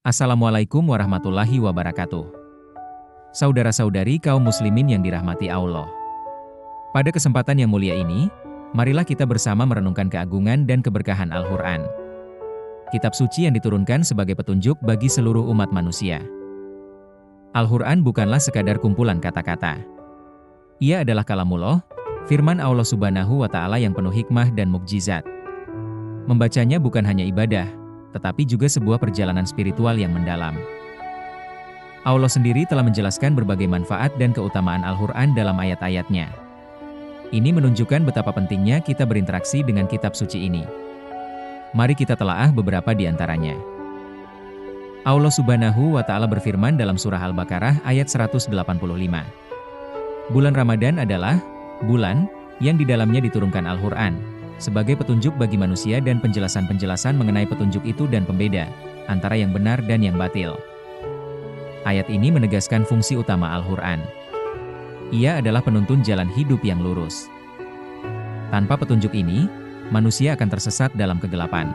Assalamualaikum warahmatullahi wabarakatuh. Saudara-saudari kaum muslimin yang dirahmati Allah. Pada kesempatan yang mulia ini, marilah kita bersama merenungkan keagungan dan keberkahan Al-Quran. Kitab suci yang diturunkan sebagai petunjuk bagi seluruh umat manusia. Al-Quran bukanlah sekadar kumpulan kata-kata. Ia adalah kalamullah, firman Allah Subhanahu wa Ta'ala yang penuh hikmah dan mukjizat. Membacanya bukan hanya ibadah, tetapi juga sebuah perjalanan spiritual yang mendalam. Allah sendiri telah menjelaskan berbagai manfaat dan keutamaan Al-Quran dalam ayat-ayatnya. Ini menunjukkan betapa pentingnya kita berinteraksi dengan kitab suci ini. Mari kita telaah beberapa di antaranya. Allah Subhanahu wa Ta'ala berfirman dalam surah Al-Baqarah ayat 185. Bulan Ramadan adalah bulan yang di dalamnya diturunkan Al-Quran sebagai petunjuk bagi manusia dan penjelasan-penjelasan mengenai petunjuk itu dan pembeda antara yang benar dan yang batil. Ayat ini menegaskan fungsi utama Al-Quran. Ia adalah penuntun jalan hidup yang lurus. Tanpa petunjuk ini, manusia akan tersesat dalam kegelapan.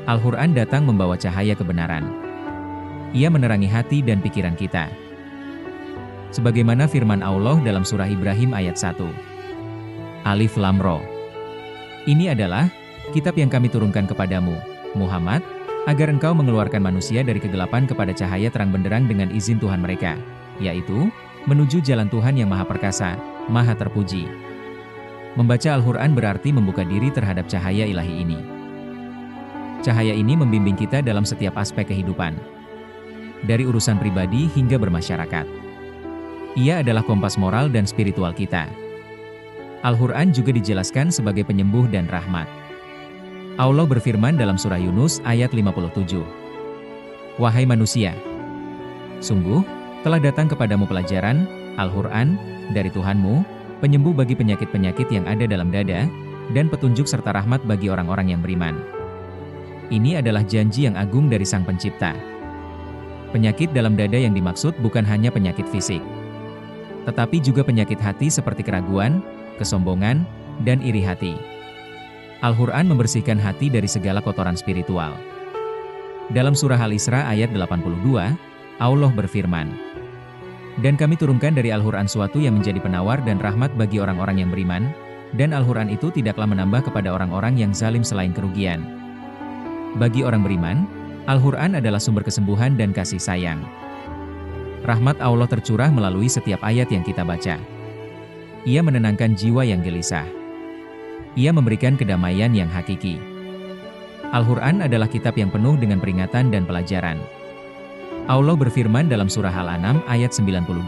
Al-Quran datang membawa cahaya kebenaran. Ia menerangi hati dan pikiran kita. Sebagaimana firman Allah dalam surah Ibrahim ayat 1. Alif Lam Ra. Ini adalah kitab yang kami turunkan kepadamu, Muhammad, agar engkau mengeluarkan manusia dari kegelapan kepada cahaya terang benderang dengan izin Tuhan mereka, yaitu menuju jalan Tuhan yang Maha Perkasa, Maha Terpuji. Membaca Al-Quran berarti membuka diri terhadap cahaya ilahi ini. Cahaya ini membimbing kita dalam setiap aspek kehidupan, dari urusan pribadi hingga bermasyarakat. Ia adalah kompas moral dan spiritual kita. Al-Quran juga dijelaskan sebagai penyembuh dan rahmat. Allah berfirman dalam surah Yunus ayat 57. Wahai manusia, sungguh, telah datang kepadamu pelajaran, Al-Quran, dari Tuhanmu, penyembuh bagi penyakit-penyakit yang ada dalam dada, dan petunjuk serta rahmat bagi orang-orang yang beriman. Ini adalah janji yang agung dari Sang Pencipta. Penyakit dalam dada yang dimaksud bukan hanya penyakit fisik, tetapi juga penyakit hati seperti keraguan, kesombongan, dan iri hati. Al-Quran membersihkan hati dari segala kotoran spiritual. Dalam surah Al-Isra ayat 82, Allah berfirman, dan kami turunkan dari Al-Quran suatu yang menjadi penawar dan rahmat bagi orang-orang yang beriman, dan Al-Quran itu tidaklah menambah kepada orang-orang yang zalim selain kerugian. Bagi orang beriman, Al-Quran adalah sumber kesembuhan dan kasih sayang. Rahmat Allah tercurah melalui setiap ayat yang kita baca. Ia menenangkan jiwa yang gelisah. Ia memberikan kedamaian yang hakiki. Al-Quran adalah kitab yang penuh dengan peringatan dan pelajaran. Allah berfirman dalam surah Al-An'am ayat 92.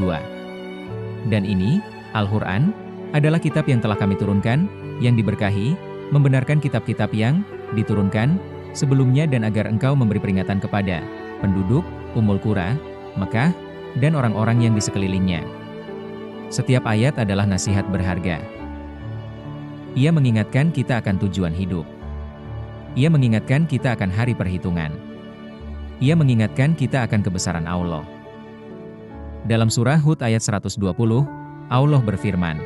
Dan ini, Al-Quran, adalah kitab yang telah kami turunkan, yang diberkahi, membenarkan kitab-kitab yang diturunkan sebelumnya dan agar engkau memberi peringatan kepada penduduk Ummul Qura, Mekah, dan orang-orang yang di sekelilingnya. Setiap ayat adalah nasihat berharga. Ia mengingatkan kita akan tujuan hidup. Ia mengingatkan kita akan hari perhitungan. Ia mengingatkan kita akan kebesaran Allah. Dalam surah Hud ayat 120, Allah berfirman,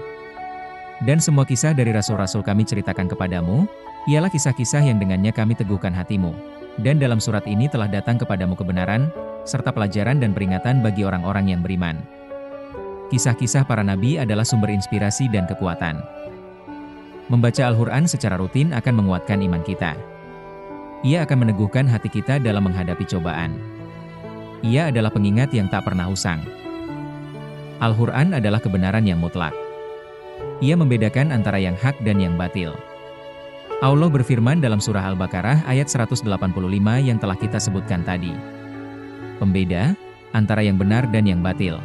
dan semua kisah dari rasul-rasul kami ceritakan kepadamu, ialah kisah-kisah yang dengannya kami teguhkan hatimu. Dan dalam surat ini telah datang kepadamu kebenaran, serta pelajaran dan peringatan bagi orang-orang yang beriman. Kisah-kisah para nabi adalah sumber inspirasi dan kekuatan. Membaca Al-Quran secara rutin akan menguatkan iman kita. Ia akan meneguhkan hati kita dalam menghadapi cobaan. Ia adalah pengingat yang tak pernah usang. Al-Quran adalah kebenaran yang mutlak. Ia membedakan antara yang hak dan yang batil. Allah berfirman dalam surah Al-Baqarah ayat 185 yang telah kita sebutkan tadi. Pembeda antara yang benar dan yang batil.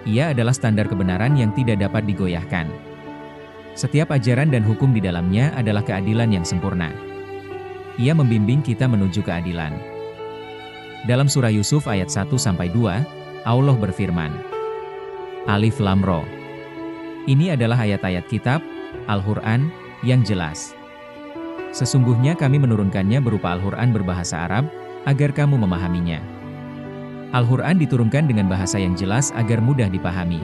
Ia adalah standar kebenaran yang tidak dapat digoyahkan. Setiap ajaran dan hukum di dalamnya adalah keadilan yang sempurna. Ia membimbing kita menuju keadilan. Dalam surah Yusuf ayat 1-2, Allah berfirman, Alif Lam Ra. Ini adalah ayat-ayat kitab, Al-Quran, yang jelas. Sesungguhnya kami menurunkannya berupa Al-Quran berbahasa Arab, agar kamu memahaminya. Al-Quran diturunkan dengan bahasa yang jelas agar mudah dipahami.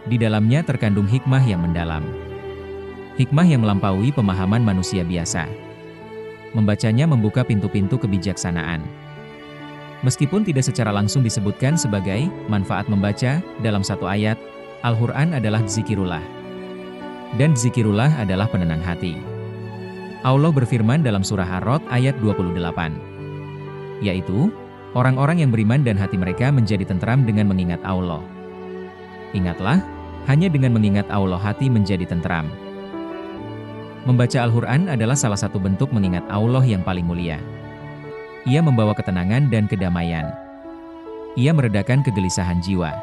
Di dalamnya terkandung hikmah yang mendalam. Hikmah yang melampaui pemahaman manusia biasa. Membacanya membuka pintu-pintu kebijaksanaan. Meskipun tidak secara langsung disebutkan sebagai manfaat membaca dalam satu ayat, Al-Quran adalah zikirullah. Dan zikirullah adalah penenang hati. Allah berfirman dalam surah Ar-Ra'd ayat 28. Yaitu, orang-orang yang beriman dan hati mereka menjadi tentram dengan mengingat Allah. Ingatlah, hanya dengan mengingat Allah hati menjadi tentram. Membaca Al-Quran adalah salah satu bentuk mengingat Allah yang paling mulia. Ia membawa ketenangan dan kedamaian. Ia meredakan kegelisahan jiwa.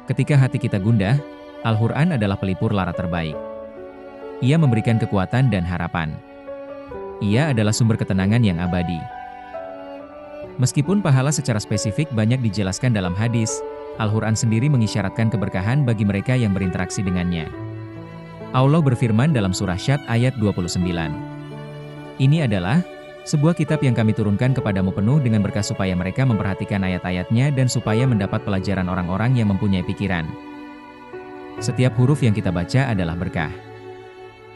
Ketika hati kita gundah, Al-Quran adalah pelipur lara terbaik. Ia memberikan kekuatan dan harapan. Ia adalah sumber ketenangan yang abadi. Meskipun pahala secara spesifik banyak dijelaskan dalam hadis, Al-Quran sendiri mengisyaratkan keberkahan bagi mereka yang berinteraksi dengannya. Allah berfirman dalam surah Syad ayat 29. Ini adalah sebuah kitab yang kami turunkan kepadamu penuh dengan berkah supaya mereka memperhatikan ayat-ayatnya dan supaya mendapat pelajaran orang-orang yang mempunyai pikiran. Setiap huruf yang kita baca adalah berkah.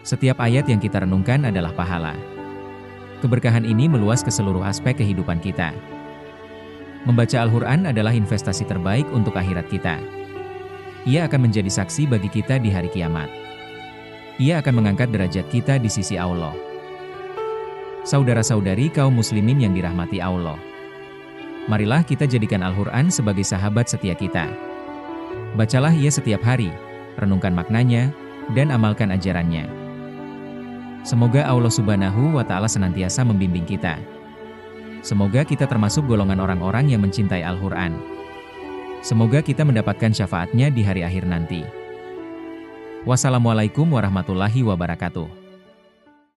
Setiap ayat yang kita renungkan adalah pahala. Keberkahan ini meluas ke seluruh aspek kehidupan kita. Membaca Al-Quran adalah investasi terbaik untuk akhirat kita. Ia akan menjadi saksi bagi kita di hari kiamat. Ia akan mengangkat derajat kita di sisi Allah. Saudara-saudari kaum muslimin yang dirahmati Allah. Marilah kita jadikan Al-Quran sebagai sahabat setia kita. Bacalah ia setiap hari, renungkan maknanya, dan amalkan ajarannya. Semoga Allah Subhanahu wa Ta'ala senantiasa membimbing kita. Semoga kita termasuk golongan orang-orang yang mencintai Al-Quran. Semoga kita mendapatkan syafaatnya di hari akhir nanti. Wassalamualaikum warahmatullahi wabarakatuh.